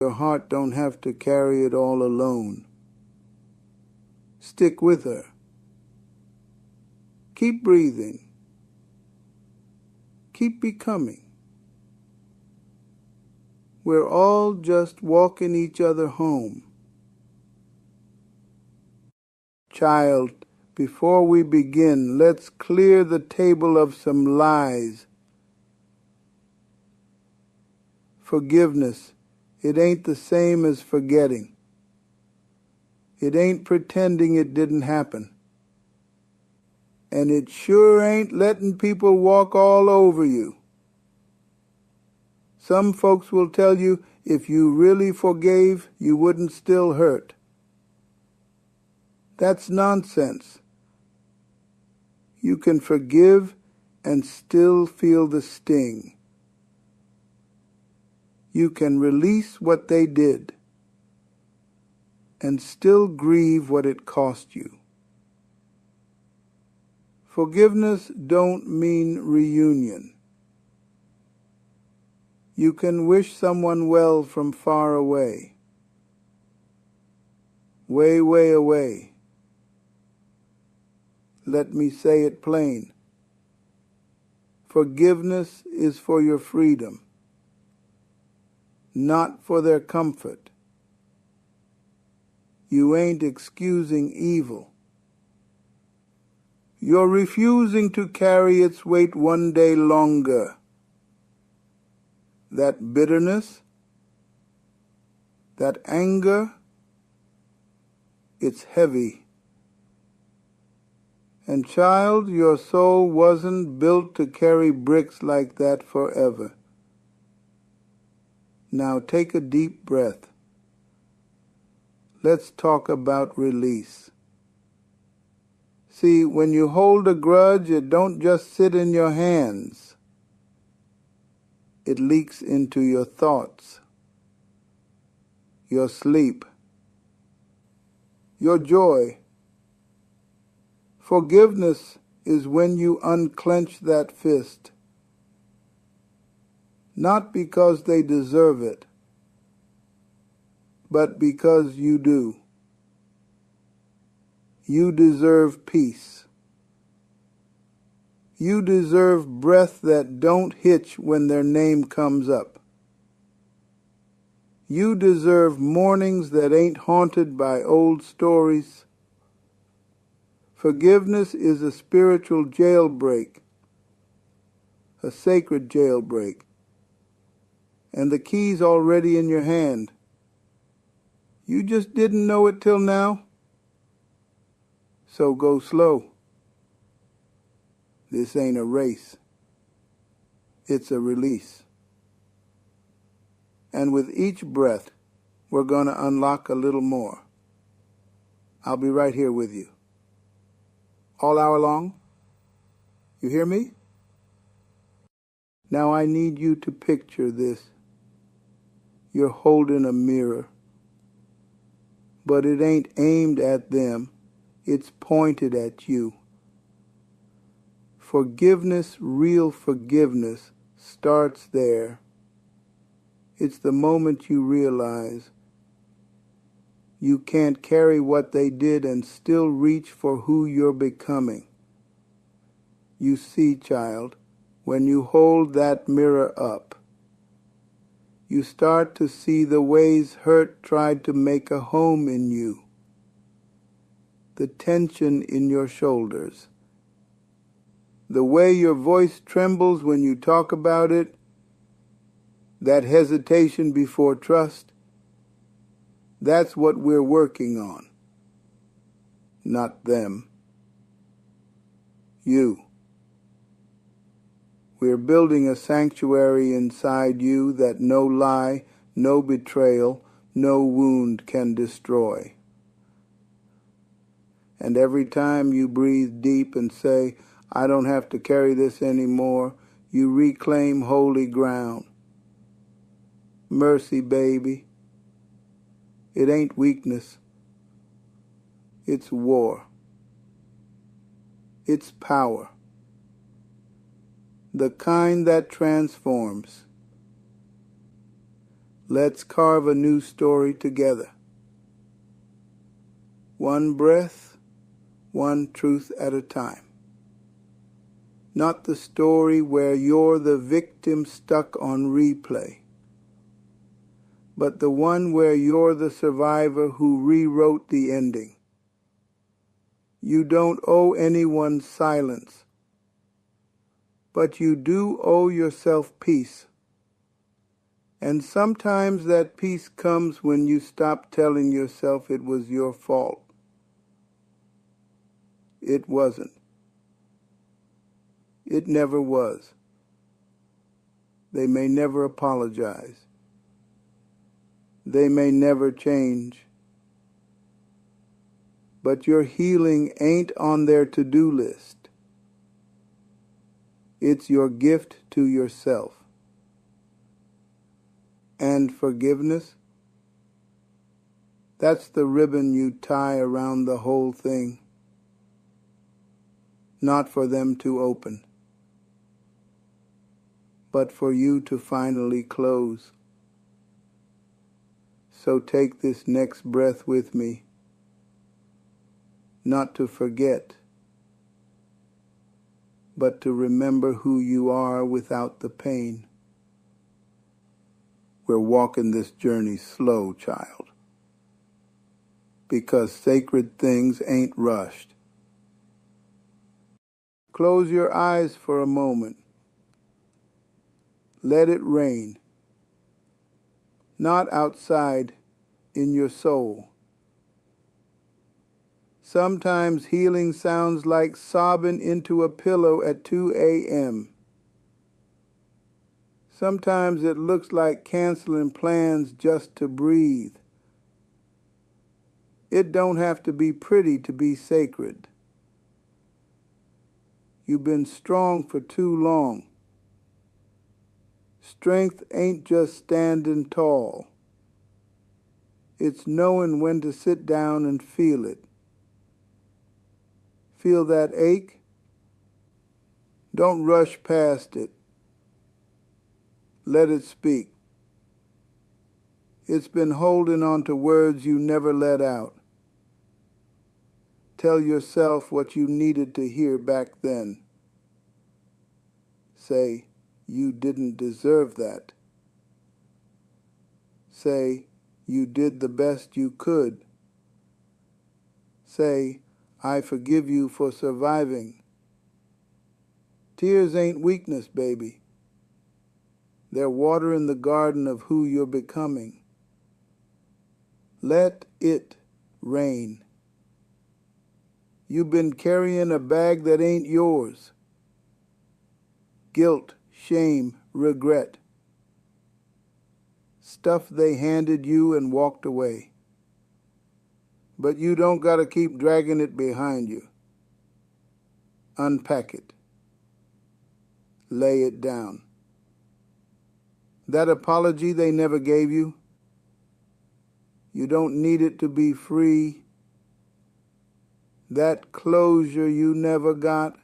Your heart don't have to carry it all alone. Stick with her. Keep breathing. Keep becoming. We're all just walking each other home. Child, before we begin, let's clear the table of some lies. Forgiveness, it ain't the same as forgetting. It ain't pretending it didn't happen. And it sure ain't letting people walk all over you. Some folks will tell you if you really forgave, you wouldn't still hurt. That's nonsense. You can forgive and still feel the sting. You can release what they did and still grieve what it cost you. Forgiveness don't mean reunion. You can wish someone well from far away. Way, way away. Let me say it plain. Forgiveness is for your freedom, not for their comfort. You ain't excusing evil. You're refusing to carry its weight one day longer. That bitterness, that anger, it's heavy. And child, your soul wasn't built to carry bricks like that forever. Now take a deep breath. Let's talk about release. See, when you hold a grudge, it don't just sit in your hands. It leaks into your thoughts, your sleep, your joy. Forgiveness is when you unclench that fist, not because they deserve it, but because you do. You deserve peace. You deserve breath that don't hitch when their name comes up. You deserve mornings that ain't haunted by old stories. Forgiveness is a spiritual jailbreak, a sacred jailbreak, and the key's already in your hand. You just didn't know it till now? So go slow. This ain't a race. It's a release. And with each breath, we're going to unlock a little more. I'll be right here with you. All hour long. You hear me? Now I need you to picture this. You're holding a mirror. But it ain't aimed at them. It's pointed at you. Forgiveness, real forgiveness, starts there. It's the moment you realize you can't carry what they did and still reach for who you're becoming. You see, child, when you hold that mirror up, you start to see the ways hurt tried to make a home in you. The tension in your shoulders. The way your voice trembles when you talk about it, that hesitation before trust, that's what we're working on. Not them. You. We're building a sanctuary inside you that no lie, no betrayal, no wound can destroy. And every time you breathe deep and say, I don't have to carry this anymore, you reclaim holy ground. Mercy, baby. It ain't weakness. It's war. It's power. The kind that transforms. Let's carve a new story together. One breath, one truth at a time. Not the story where you're the victim stuck on replay, but the one where you're the survivor who rewrote the ending. You don't owe anyone silence, but you do owe yourself peace. And sometimes that peace comes when you stop telling yourself it was your fault. It wasn't. It never was. They may never apologize. They may never change. But your healing ain't on their to-do list. It's your gift to yourself. And forgiveness? That's the ribbon you tie around the whole thing. Not for them to open, but for you to finally close. So take this next breath with me, not to forget, but to remember who you are without the pain. We're walking this journey slow, child, because sacred things ain't rushed. Close your eyes for a moment. Let it rain. Not outside, in your soul. Sometimes healing sounds like sobbing into a pillow at 2 a.m. Sometimes it looks like canceling plans just to breathe. It don't have to be pretty to be sacred. You've been strong for too long. Strength ain't just standing tall. It's knowing when to sit down and feel it. Feel that ache? Don't rush past it. Let it speak. It's been holding on to words you never let out. Tell yourself what you needed to hear back then. Say, you didn't deserve that. Say, you did the best you could. Say, I forgive you for surviving. Tears ain't weakness, baby. They're water in the garden of who you're becoming. Let it rain. You've been carrying a bag that ain't yours. Guilt, shame, regret. Stuff they handed you and walked away. But you don't gotta keep dragging it behind you. Unpack it. Lay it down. That apology they never gave you, you don't need it to be free. That closure you never got,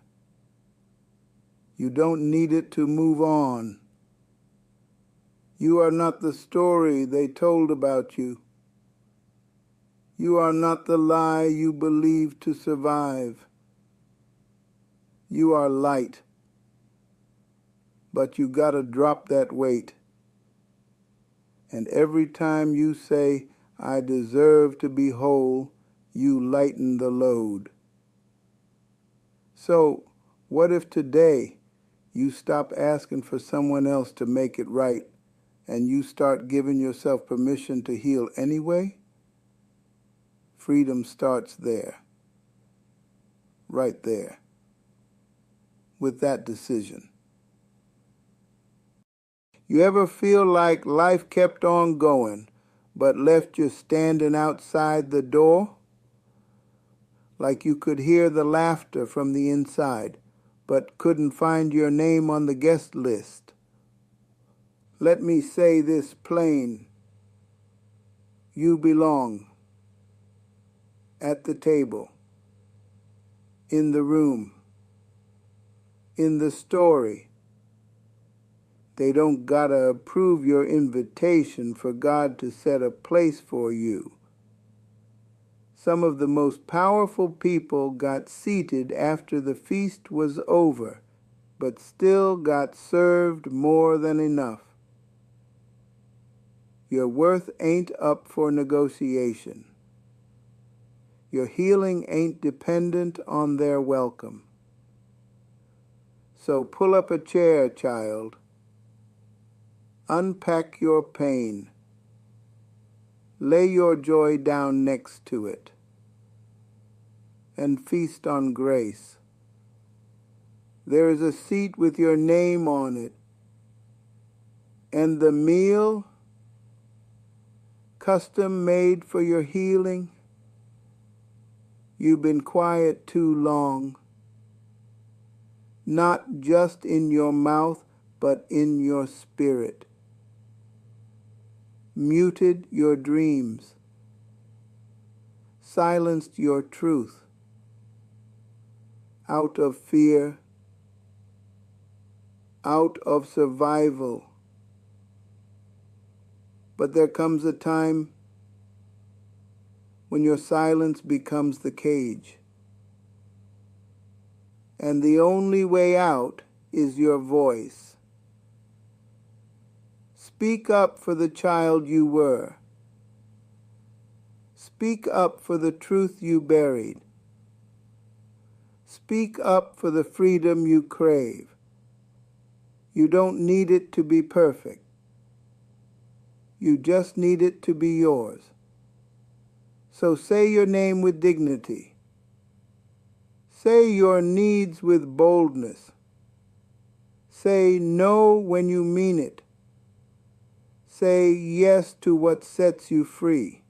you don't need it to move on. You are not the story they told about you. You are not the lie you believed to survive. You are light, but you gotta drop that weight. And every time you say, I deserve to be whole, you lighten the load. So, what if today you stop asking for someone else to make it right and you start giving yourself permission to heal anyway? Freedom starts there, right there, with that decision. You ever feel like life kept on going, but left you standing outside the door? Like you could hear the laughter from the inside, but couldn't find your name on the guest list? Let me say this plain. You belong. At the table. In the room. In the story. They don't gotta approve your invitation for God to set a place for you. Some of the most powerful people got seated after the feast was over, but still got served more than enough. Your worth ain't up for negotiation. Your healing ain't dependent on their welcome. So pull up a chair, child. Unpack your pain. Lay your joy down next to it. And feast on grace. There is a seat with your name on it. And the meal, custom made for your healing. You've been quiet too long. Not just in your mouth, but in your spirit. Muted your dreams. Silenced your truth. Out of fear. Out of survival. But there comes a time when your silence becomes the cage. And the only way out is your voice. Speak up for the child you were. Speak up for the truth you buried. Speak up for the freedom you crave. You don't need it to be perfect. You just need it to be yours. So say your name with dignity. Say your needs with boldness. Say no when you mean it. Say yes to what sets you free.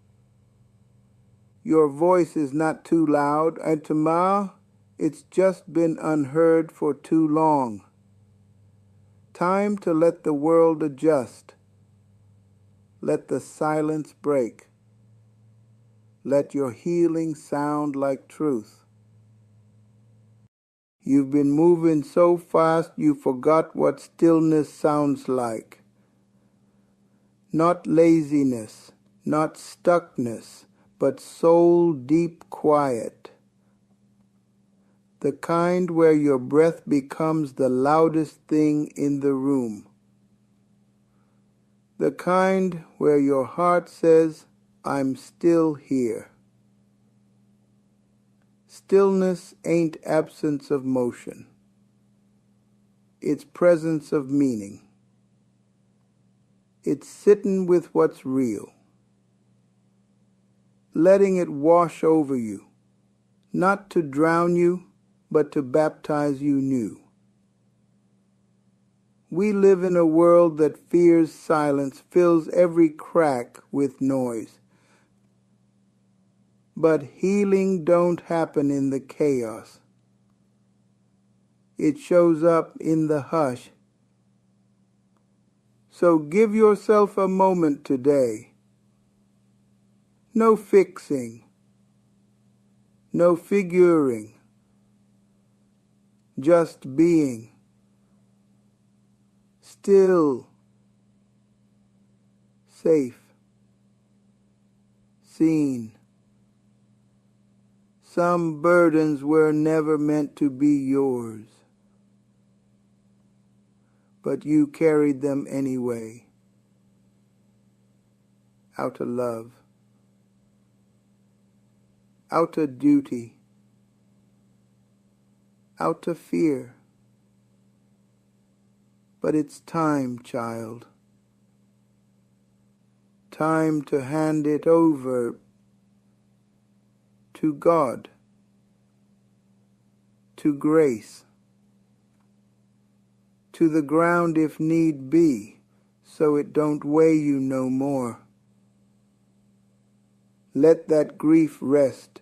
Your voice is not too loud, and tomorrow it's just been unheard for too long. Time to let the world adjust. Let the silence break. Let your healing sound like truth. You've been moving so fast you forgot what stillness sounds like. Not laziness, not stuckness, but soul deep quiet. The kind where your breath becomes the loudest thing in the room. The kind where your heart says, I'm still here. Stillness ain't absence of motion. It's presence of meaning. It's sitting with what's real. Letting it wash over you, not to drown you, but to baptize you new. We live in a world that fears silence, fills every crack with noise. But healing don't happen in the chaos. It shows up in the hush. So give yourself a moment today. No fixing, no figuring, just being. Still, safe, seen. Some burdens were never meant to be yours, but you carried them anyway, out of love, out of duty, out of fear. But it's time, child. Time to hand it over to God, to grace, to the ground if need be, so it don't weigh you no more. Let that grief rest.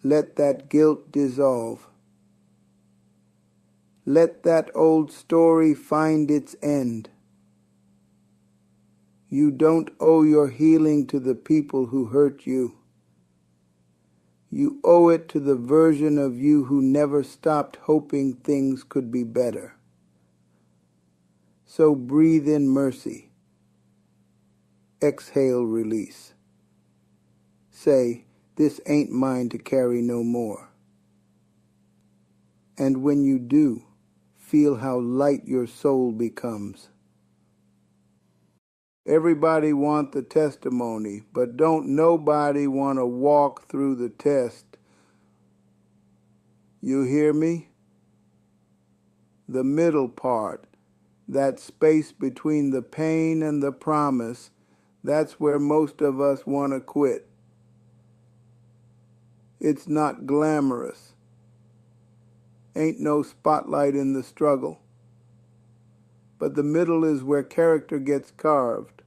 Let that guilt dissolve. Let that old story find its end. You don't owe your healing to the people who hurt you. You owe it to the version of you who never stopped hoping things could be better. So breathe in mercy. Exhale release. Say, this ain't mine to carry no more. And when you do, feel how light your soul becomes. Everybody want the testimony, but don't nobody want to walk through the test. You hear me? The middle part, that space between the pain and the promise, that's where most of us want to quit. It's not glamorous. Ain't no spotlight in the struggle. But the middle is where character gets carved,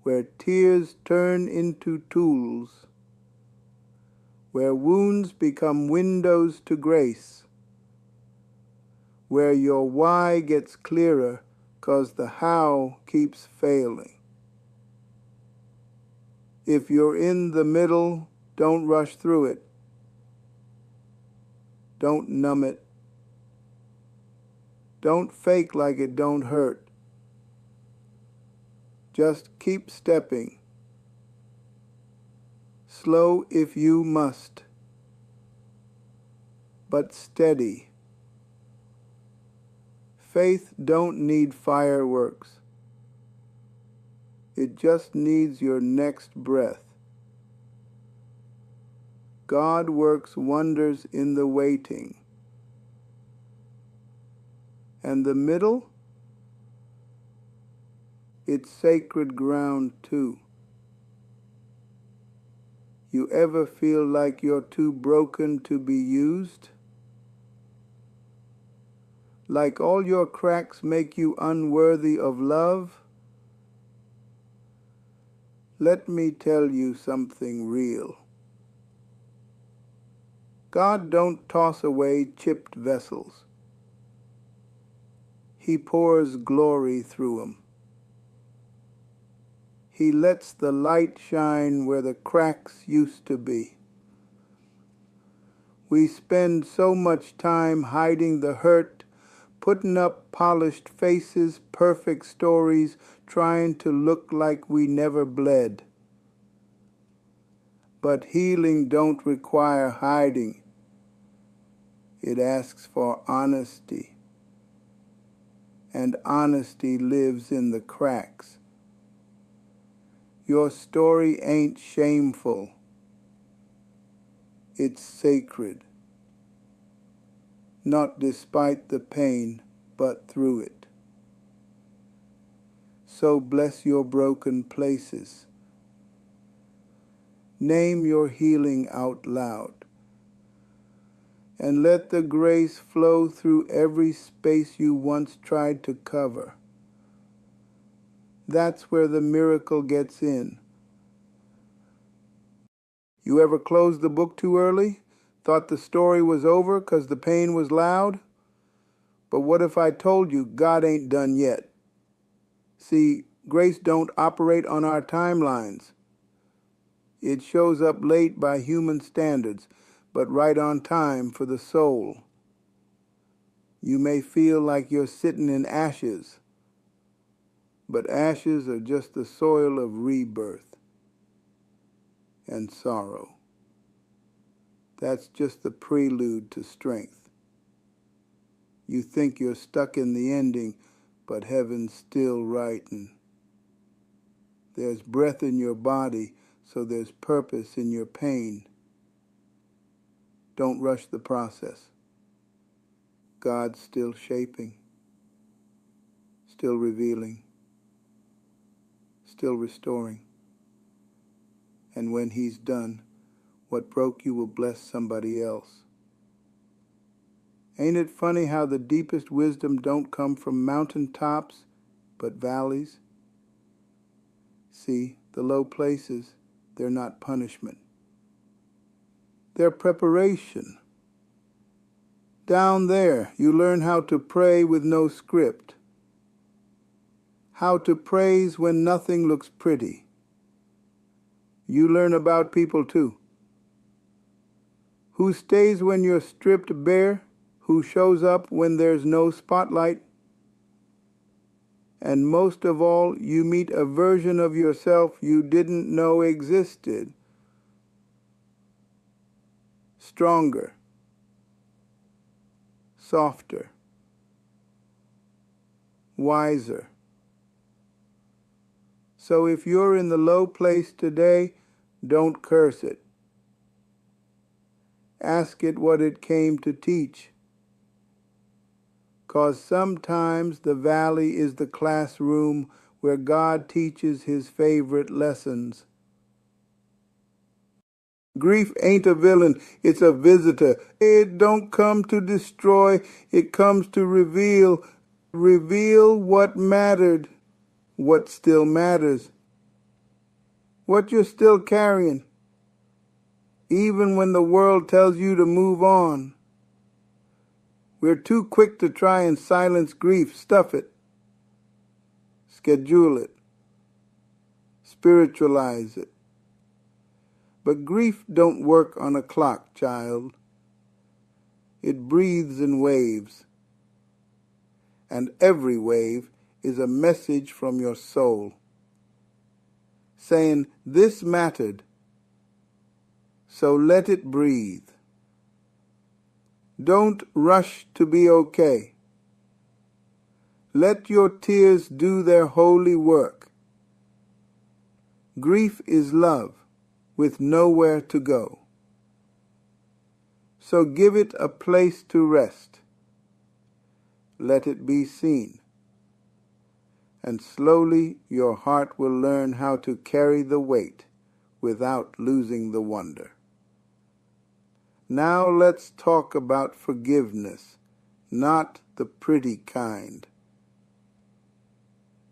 where tears turn into tools, where wounds become windows to grace, where your why gets clearer 'cause the how keeps failing. If you're in the middle, don't rush through it. Don't numb it. Don't fake like it don't hurt. Just keep stepping. Slow if you must, but steady. Faith don't need fireworks. It just needs your next breath. God works wonders in the waiting. And the middle? It's sacred ground too. You ever feel like you're too broken to be used? Like all your cracks make you unworthy of love? Let me tell you something real. God don't toss away chipped vessels. He pours glory through 'em. He lets the light shine where the cracks used to be. We spend so much time hiding the hurt, putting up polished faces, perfect stories, trying to look like we never bled. But healing don't require hiding. It asks for honesty. And honesty lives in the cracks. Your story ain't shameful. It's sacred. Not despite the pain, but through it. So bless your broken places. Name your healing out loud. And let the grace flow through every space you once tried to cover. That's where the miracle gets in. You ever closed the book too early? Thought the story was over 'cause the pain was loud? But what if I told you God ain't done yet? See, grace don't operate on our timelines. It shows up late by human standards, but right on time for the soul. You may feel like you're sitting in ashes, but ashes are just the soil of rebirth and sorrow. That's just the prelude to strength. You think you're stuck in the ending, but heaven's still writing. There's breath in your body, so there's purpose in your pain. Don't rush the process. God's still shaping, still revealing, still restoring. And when He's done, what broke you will bless somebody else. Ain't it funny how the deepest wisdom don't come from mountaintops, but valleys? See, the low places, they're not punishment. They're preparation. Down there, you learn how to pray with no script. How to praise when nothing looks pretty. You learn about people too. Who stays when you're stripped bare? Who shows up when there's no spotlight? And most of all, you meet a version of yourself you didn't know existed. Stronger, softer, wiser. So if you're in the low place today, don't curse it. Ask it what it came to teach. 'Cause sometimes the valley is the classroom where God teaches his favorite lessons. Grief ain't a villain, it's a visitor. It don't come to destroy, it comes to reveal. Reveal what mattered, what still matters, what you're still carrying, even when the world tells you to move on. We're too quick to try and silence grief. Stuff it. Schedule it. Spiritualize it. But grief don't work on a clock, child. It breathes in waves. And every wave is a message from your soul, saying, this mattered, so let it breathe. Don't rush to be okay. Let your tears do their holy work. Grief is love with nowhere to go. So give it a place to rest. Let it be seen. And slowly your heart will learn how to carry the weight without losing the wonder. Now let's talk about forgiveness, not the pretty kind,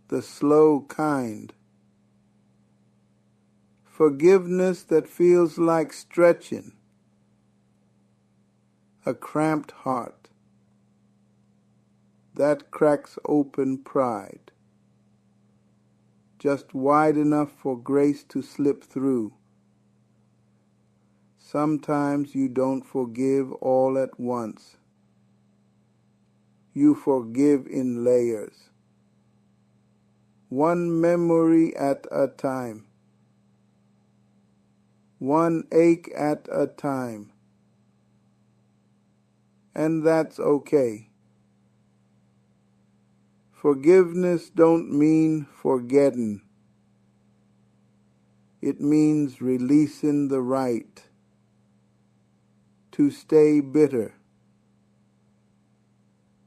the slow kind. Forgiveness that feels like stretching a cramped heart that cracks open pride, just wide enough for grace to slip through. Sometimes you don't forgive all at once. You forgive in layers, one memory at a time, one ache at a time. And that's okay. Forgiveness don't mean forgetting. It means releasing the right to stay bitter,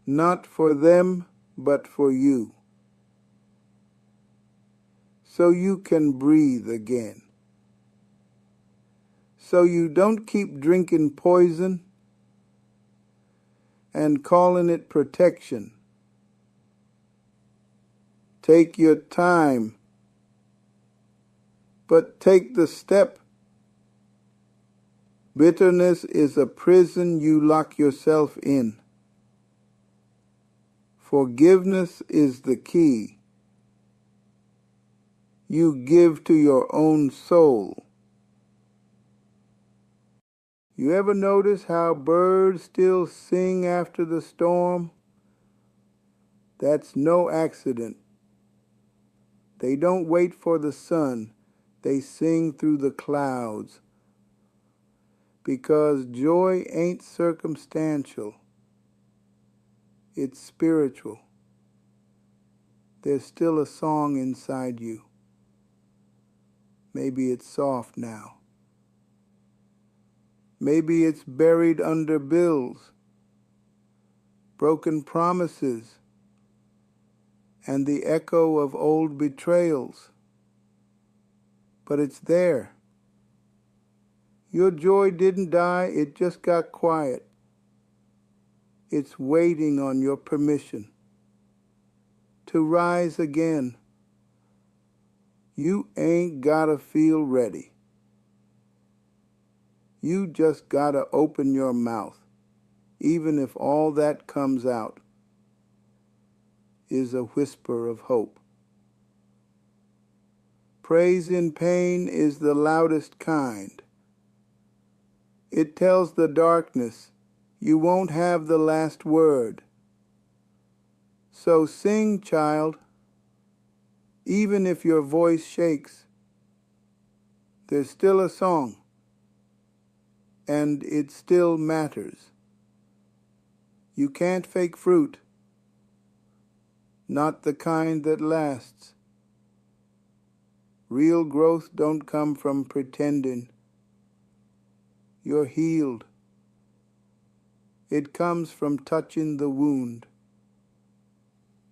not for them, but for you, so you can breathe again, so you don't keep drinking poison and calling it protection. Take your time, but take the step. Bitterness is a prison you lock yourself in. Forgiveness is the key you give to your own soul. You ever notice how birds still sing after the storm? That's no accident. They don't wait for the sun. They sing through the clouds. Because joy ain't circumstantial. It's spiritual. There's still a song inside you. Maybe it's soft now. Maybe it's buried under bills, broken promises, and the echo of old betrayals. But it's there. Your joy didn't die, it just got quiet. It's waiting on your permission to rise again. You ain't gotta feel ready. You just gotta open your mouth, even if all that comes out is a whisper of hope. Praise in pain is the loudest kind. It tells the darkness you won't have the last word. So sing, child, Even if your voice shakes, there's still a song, and it still matters. You can't fake fruit, not the kind that lasts. Real growth don't come from pretending you're healed. It comes from touching the wound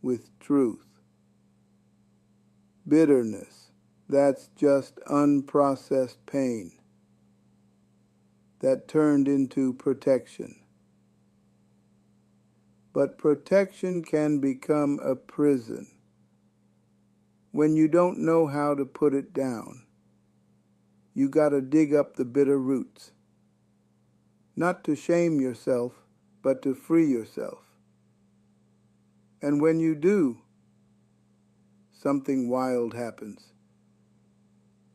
with truth. Bitterness, that's just unprocessed pain that turned into protection. But protection can become a prison when you don't know how to put it down. You gotta dig up the bitter roots, not to shame yourself, but to free yourself. And when you do, something wild happens.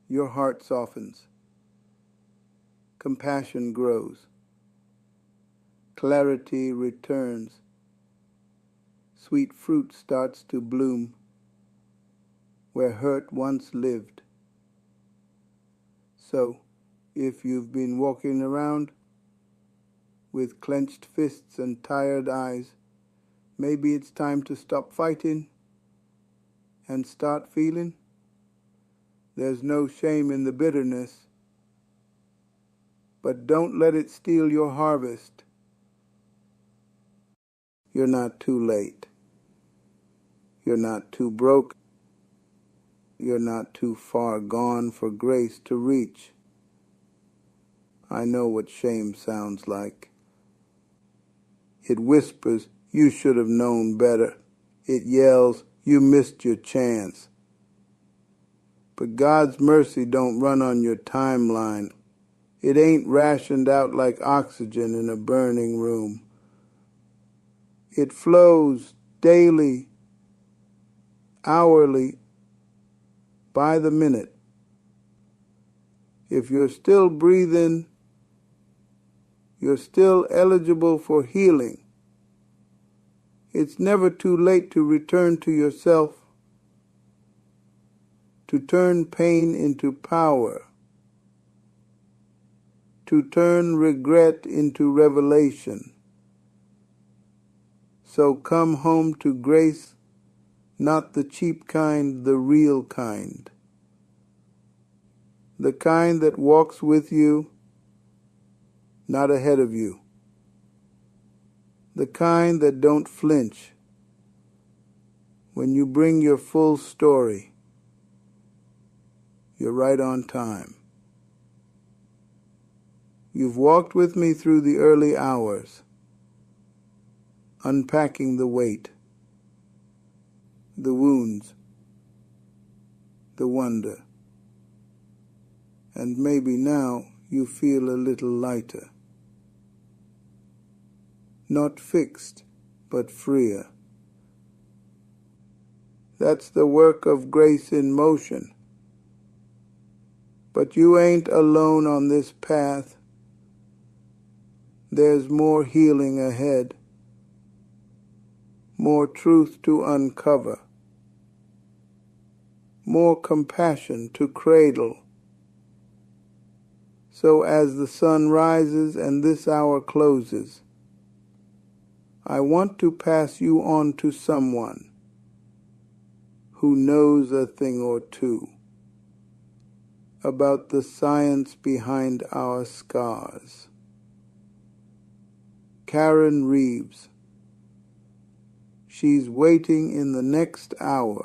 Your heart softens. Compassion grows. Clarity returns. Sweet fruit starts to bloom where hurt once lived. So, if you've been walking around with clenched fists and tired eyes, maybe it's time to stop fighting and start feeling. There's no shame in the bitterness, but don't let it steal your harvest. You're not too late. You're not too broke. You're not too far gone for grace to reach. I know what shame sounds like. It whispers, you should have known better. It yells, you missed your chance. But God's mercy don't run on your timeline. It ain't rationed out like oxygen in a burning room. It flows daily, hourly, by the minute. If you're still breathing, you're still eligible for healing. It's never too late to return to yourself, to turn pain into power, to turn regret into revelation. So come home to grace, not the cheap kind, the real kind. The kind that walks with you, not ahead of you. The kind that don't flinch when you bring your full story. You're right on time. You've walked with me through the early hours, unpacking the weight, the wounds, the wonder. And maybe now you feel a little lighter. Not fixed, but freer. That's the work of grace in motion. But you ain't alone on this path. There's more healing ahead, more truth to uncover, more compassion to cradle. So as the sun rises and this hour closes, I want to pass you on to someone who knows a thing or two about the science behind our scars. Karen Reeves. She's waiting in the next hour.